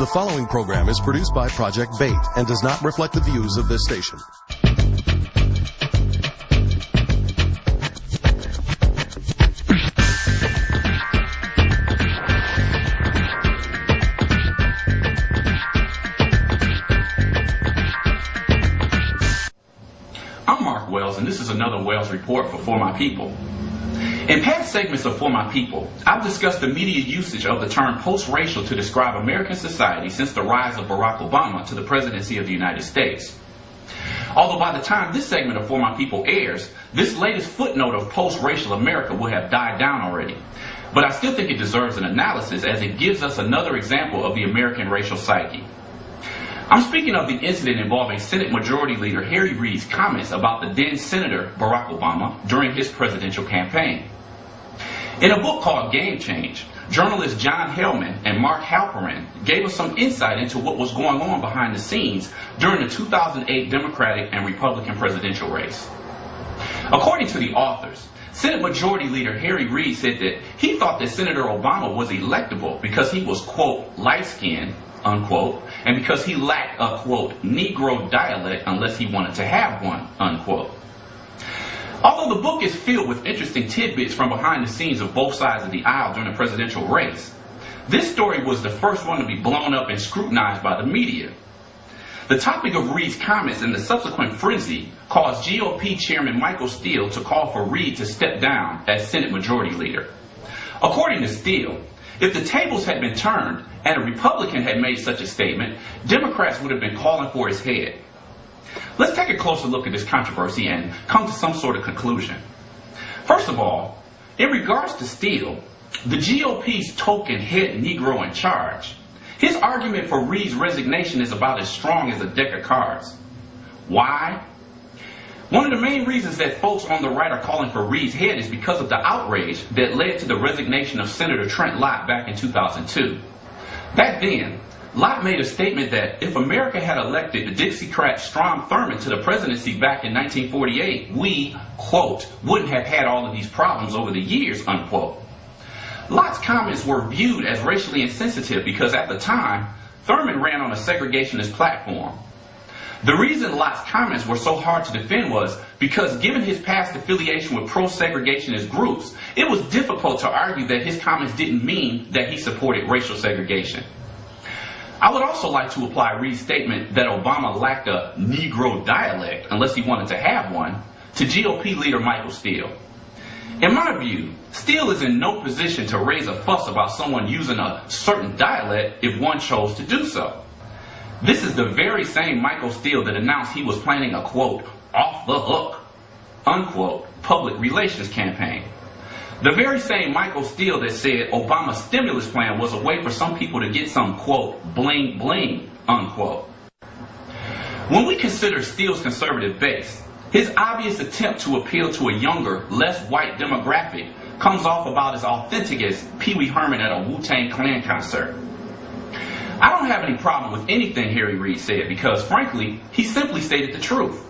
The following program is produced by Project Bait and does not reflect the views of this station. I'm Mark Wells, and this is another Wells Report For My People. In past segments of For My People, I've discussed the media usage of the term post-racial to describe American society since the rise of Barack Obama to the presidency of the United States. Although by the time this segment of For My People airs, this latest footnote of post-racial America will have died down already. But I still think it deserves an analysis as it gives us another example of the American racial psyche. I'm speaking of the incident involving Senate Majority Leader Harry Reid's comments about the then Senator Barack Obama during his presidential campaign. In a book called Game Change, journalists John Hellman and Mark Halperin gave us some insight into what was going on behind the scenes during the 2008 Democratic and Republican presidential race. According to the authors, Senate Majority Leader Harry Reid said that he thought that Senator Obama was electable because he was, quote, light-skinned, unquote, and because he lacked a, quote, Negro dialect unless he wanted to have one, unquote. Although the book is filled with interesting tidbits from behind the scenes of both sides of the aisle during the presidential race, this story was the first one to be blown up and scrutinized by the media. The topic of Reid's comments and the subsequent frenzy caused GOP Chairman Michael Steele to call for Reid to step down as Senate Majority Leader. According to Steele, if the tables had been turned and a Republican had made such a statement, Democrats would have been calling for his head. Let's take a closer look at this controversy and come to some sort of conclusion. First of all, in regards to Steele, the GOP's token head Negro in charge, his argument for Reid's resignation is about as strong as a deck of cards. Why? One of the main reasons that folks on the right are calling for Reid's head is because of the outrage that led to the resignation of Senator Trent Lott back in 2002. Back then, Lott made a statement that if America had elected the Dixiecrat Strom Thurmond to the presidency back in 1948, we, quote, wouldn't have had all of these problems over the years, unquote. Lott's comments were viewed as racially insensitive because at the time, Thurmond ran on a segregationist platform. The reason Lott's comments were so hard to defend was because given his past affiliation with pro-segregationist groups, it was difficult to argue that his comments didn't mean that he supported racial segregation. I would also like to apply Reid's statement that Obama lacked a Negro dialect unless he wanted to have one to GOP leader Michael Steele. In my view, Steele is in no position to raise a fuss about someone using a certain dialect if one chose to do so. This is the very same Michael Steele that announced he was planning a, quote, off the hook, unquote, public relations campaign. The very same Michael Steele that said Obama's stimulus plan was a way for some people to get some, quote, bling bling, unquote. When we consider Steele's conservative base, his obvious attempt to appeal to a younger, less white demographic comes off about as authentic as Pee Wee Herman at a Wu-Tang Clan concert. I don't have any problem with anything Harry Reid said because, frankly, he simply stated the truth.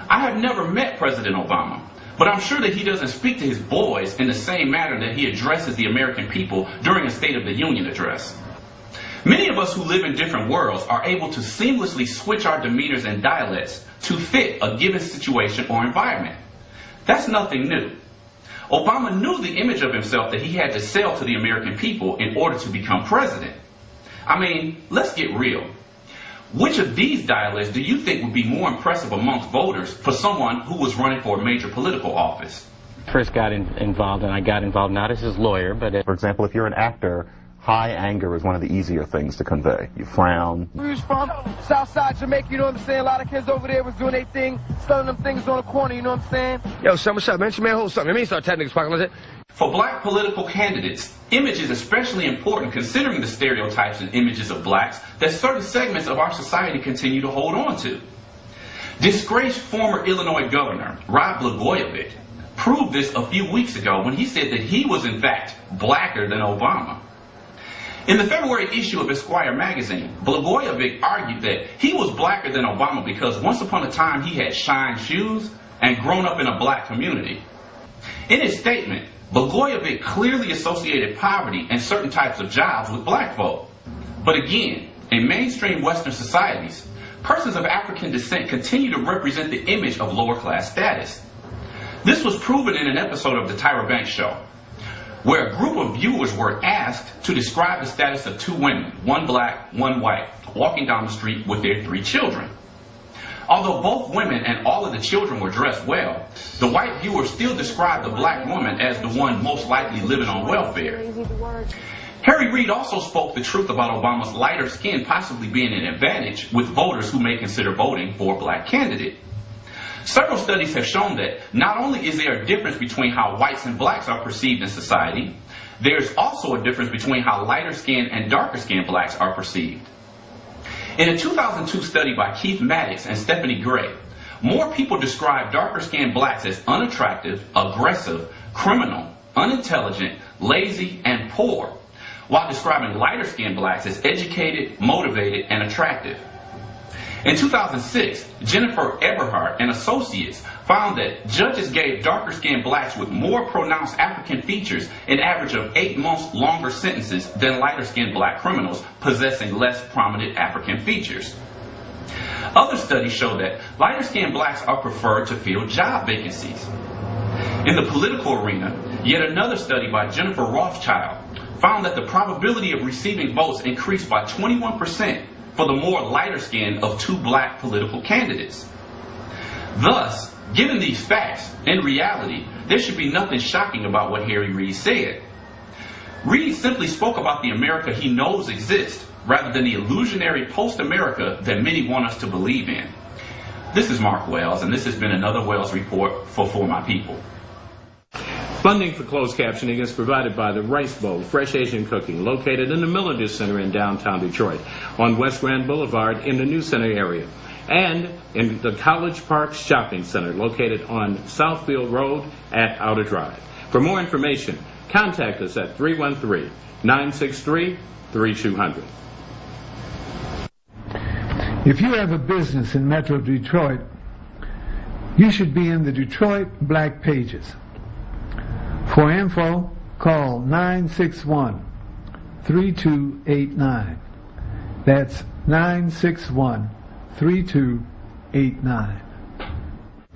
I have never met President Obama, but I'm sure that he doesn't speak to his boys in the same manner that he addresses the American people during a State of the Union address. Many of us who live in different worlds are able to seamlessly switch our demeanors and dialects to fit a given situation or environment. That's nothing new. Obama knew the image of himself that he had to sell to the American people in order to become president. I mean, let's get real. Which of these dialects do you think would be more impressive amongst voters for someone who was running for a major political office? First got involved, and I got involved not as his lawyer, but for example, if you're an actor, high anger is one of the easier things to convey. You frown. Where you from? Southside Jamaica, you know what I'm saying? A lot of kids over there was doing their thing, selling them things on the corner, you know what I'm saying? Yo, son, what's up, man? Man, hold something. Let me start telling niggas talking like that. For black political candidates, image is especially important considering the stereotypes and images of blacks that certain segments of our society continue to hold on to. Disgraced former Illinois governor, Rod Blagojevich, proved this a few weeks ago when he said that he was in fact blacker than Obama. In the February issue of Esquire magazine, Blagojevich argued that he was blacker than Obama because once upon a time he had shined shoes and grown up in a black community. In his statement, Blagojevich clearly associated poverty and certain types of jobs with black folk. But again, in mainstream Western societies, persons of African descent continue to represent the image of lower class status. This was proven in an episode of the Tyra Banks Show, where a group of viewers were asked to describe the status of two women, one black, one white, walking down the street with their 3 children. Although both women and all of the children were dressed well, the white viewer still described the black woman as the one most likely living on welfare. Harry Reid also spoke the truth about Obama's lighter skin possibly being an advantage with voters who may consider voting for a black candidate. Several studies have shown that not only is there a difference between how whites and blacks are perceived in society, there's also a difference between how lighter skinned and darker skinned blacks are perceived. In a 2002 study by Keith Maddox and Stephanie Gray, more people describe darker skinned blacks as unattractive, aggressive, criminal, unintelligent, lazy, and poor, while describing lighter skinned blacks as educated, motivated, and attractive. In 2006, Jennifer Eberhardt and associates found that judges gave darker-skinned blacks with more pronounced African features an average of 8 months longer sentences than lighter-skinned black criminals possessing less prominent African features. Other studies show that lighter-skinned blacks are preferred to fill job vacancies. In the political arena, yet another study by Jennifer Rothschild found that the probability of receiving votes increased by 21% for the more lighter skin of 2 black political candidates. Thus, given these facts, in reality, there should be nothing shocking about what Harry Reid said. Reid simply spoke about the America he knows exists, rather than the illusionary post-America that many want us to believe in. This is Mark Wells, and this has been another Wells Report for My People. Funding for closed captioning is provided by the Rice Bowl Fresh Asian Cooking, located in the Millender Center in downtown Detroit, on West Grand Boulevard in the New Center area, and in the College Park Shopping Center, located on Southfield Road at Outer Drive. For more information, contact us at 313-963-3200. If you have a business in Metro Detroit, you should be in the Detroit Black Pages. For info, call 961-3289. That's 961-3289.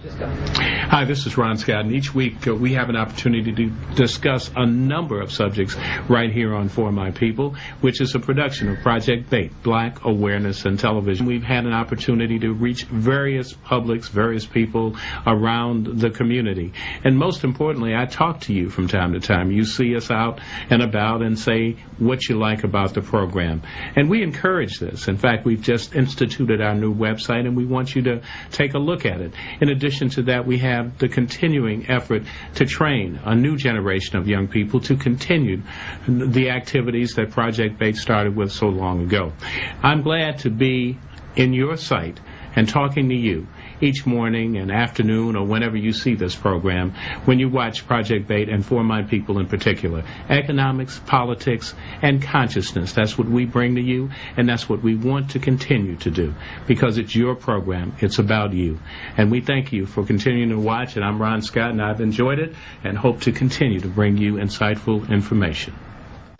Hi, this is Ron Scott, and each week we have an opportunity to discuss a number of subjects right here on For My People, which is a production of Project BAIT, Black Awareness and Television. We've had an opportunity to reach various publics, various people around the community. And most importantly, I talk to you from time to time. You see us out and about and say what you like about the program. And we encourage this. In fact, we've just instituted our new website, and we want you to take a look at it. In addition to that, we have the continuing effort to train a new generation of young people to continue the activities that Project BAIT started with so long ago. I'm glad to be in your sight and talking to you each morning and afternoon, or whenever you see this program, when you watch Project BAIT and For My People in particular. Economics, politics, and consciousness. That's what we bring to you, and that's what we want to continue to do, because it's your program. It's about you. And we thank you for continuing to watch, and I'm Ron Scott, and I've enjoyed it and hope to continue to bring you insightful information.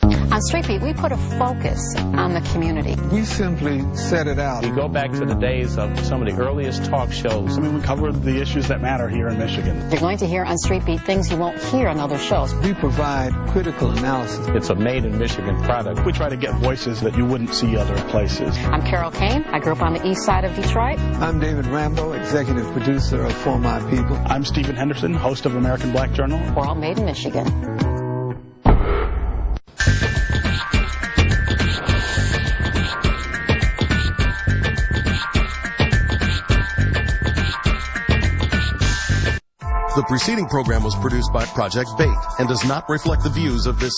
On Street Beat, we put a focus on the community. We simply set it out. We go back to the days of some of the earliest talk shows. I mean, we cover the issues that matter here in Michigan. You're going to hear on Street Beat things you won't hear on other shows. We provide critical analysis. It's a made-in-Michigan product. We try to get voices that you wouldn't see other places. I'm Carol Kane. I grew up on the east side of Detroit. I'm David Rambo, executive producer of For My People. I'm Stephen Henderson, host of American Black Journal. We're all made in Michigan. The preceding program was produced by Project BAIT and does not reflect the views of this